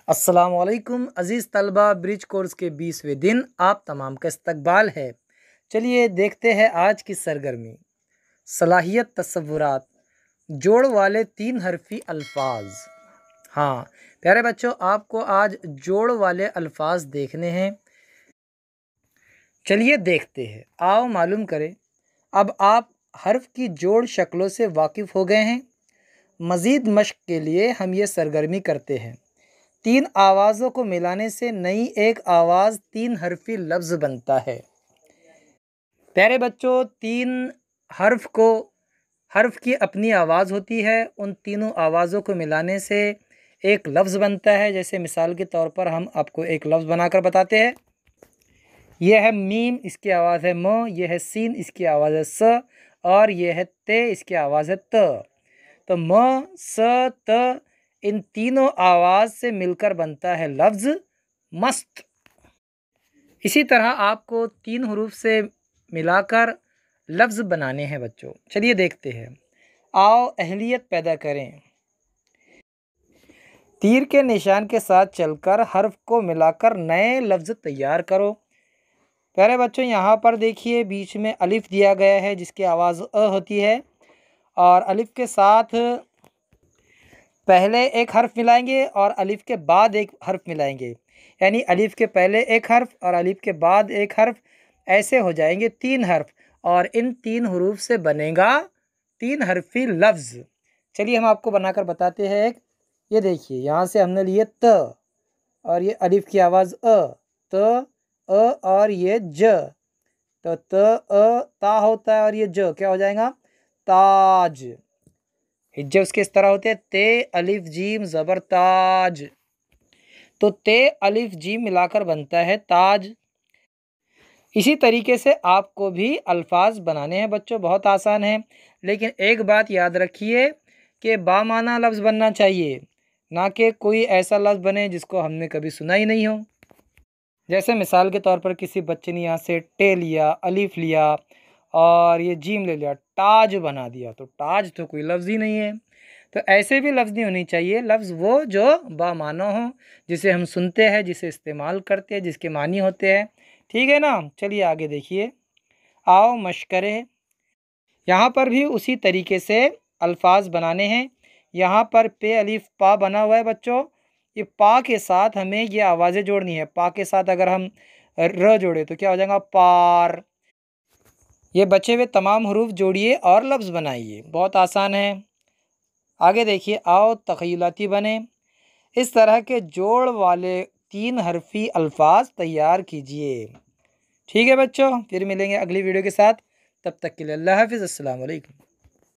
अस्सलामुअलैकुम अज़ीज़ तलबा, bridge course के 20वें दिन आप तमाम का इस्तकबाल है। चलिए देखते हैं आज की सरगर्मी। सलाहियत तसव्वुरात, जोड़ वाले 3 हरफी अल्फाज। हाँ प्यारे बच्चों, आपको आज जोड़ वाले अल्फाज देखने हैं। चलिए देखते हैं, आओ मालूम करें। अब आप हर्फ की जोड़ शक्लों से वाकिफ़ हो गए हैं। मज़ीद मश्क के लिए हम ये सरगर्मी करते हैं। 3 आवाज़ों को मिलाने से नई एक आवाज़ 3 हरफी लफ्ज़ बनता है। प्यारे बच्चों, 3 हर्फ की अपनी आवाज़ होती है। उन तीनों आवाज़ों को मिलाने से एक लफ्ज़ बनता है। जैसे मिसाल के तौर पर हम आपको एक लफ्ज़ बनाकर बताते हैं। यह है मीम, इसकी आवाज़ है म। यह है सीन, इसकी आवाज़ है स। और यह है ते, इसकी आवाज़ है त। तो म, स, त इन तीनों आवाज़ से मिलकर बनता है लफ्ज़ मस्त। इसी तरह आपको 3 हरूफ से मिलाकर लफ्ज़ बनाने हैं बच्चों। चलिए देखते हैं, आओ अहलियत पैदा करें। तीर के निशान के साथ चलकर हर्फ को मिलाकर नए लफ्ज़ तैयार करो। प्यारे बच्चों, यहाँ पर देखिए बीच में अलिफ दिया गया है जिसकी आवाज़ अ होती है, और अलिफ के साथ पहले एक हर्फ मिलाएंगे और अलिफ के बाद एक हर्फ मिलाएंगे, यानी अलिफ के पहले एक हर्फ और अलिफ के बाद एक हर्फ, ऐसे हो जाएंगे 3 हर्फ। और इन 3 हरूफ से बनेगा 3 हरफी लफ्ज़। चलिए हम आपको बनाकर बताते हैं। एक ये देखिए, यहाँ से हमने लिए त, और ये अलिफ की आवाज़ अ, त अ, और ये ज। तो त अ ता होता है और ये ज क्या हो जाएगा, ताज। हिज्जे उसके इस तरह होते हैं, ते अलिफ जीम ज़बर ताज। तो ते अलिफ जीम मिलाकर बनता है ताज। इसी तरीके से आपको भी अल्फाज बनाने हैं बच्चों, बहुत आसान है। लेकिन एक बात याद रखिए कि बामाना लफ्ज़ बनना चाहिए, ना कि कोई ऐसा लफ्ज़ बने जिसको हमने कभी सुना ही नहीं हो। जैसे मिसाल के तौर पर किसी बच्चे ने यहाँ से टे लिया, अलिफ लिया और ये जीम ले लिया, ताज बना दिया, तो ताज तो कोई लफ्ज़ ही नहीं है। तो ऐसे भी लफ्ज़ नहीं होनी चाहिए। लफ्ज़ वो जो बामाना हो, जिसे हम सुनते हैं, जिसे इस्तेमाल करते हैं, जिसके मानी होते हैं। ठीक है ना। चलिए आगे देखिए, आओ मश्क करें। यहाँ पर भी उसी तरीके से अल्फाज बनाने हैं। यहाँ पर पे अलिफ पा बना हुआ है बच्चों। ये पा के साथ हमें ये आवाज़ें जोड़नी है। पा के साथ अगर हम र जोड़े तो क्या हो जाएगा, पार। ये बचे हुए तमाम हरूफ जोड़िए और लफ्ज़ बनाइए, बहुत आसान है। आगे देखिए, आओ तख़य्युलाती बने। इस तरह के जोड़ वाले 3 हरफी अल्फाज तैयार कीजिए। ठीक है बच्चों, फिर मिलेंगे अगली वीडियो के साथ। तब तक के लिए अल्लाह हाफ़िज़, अस्सलाम वालेकुम।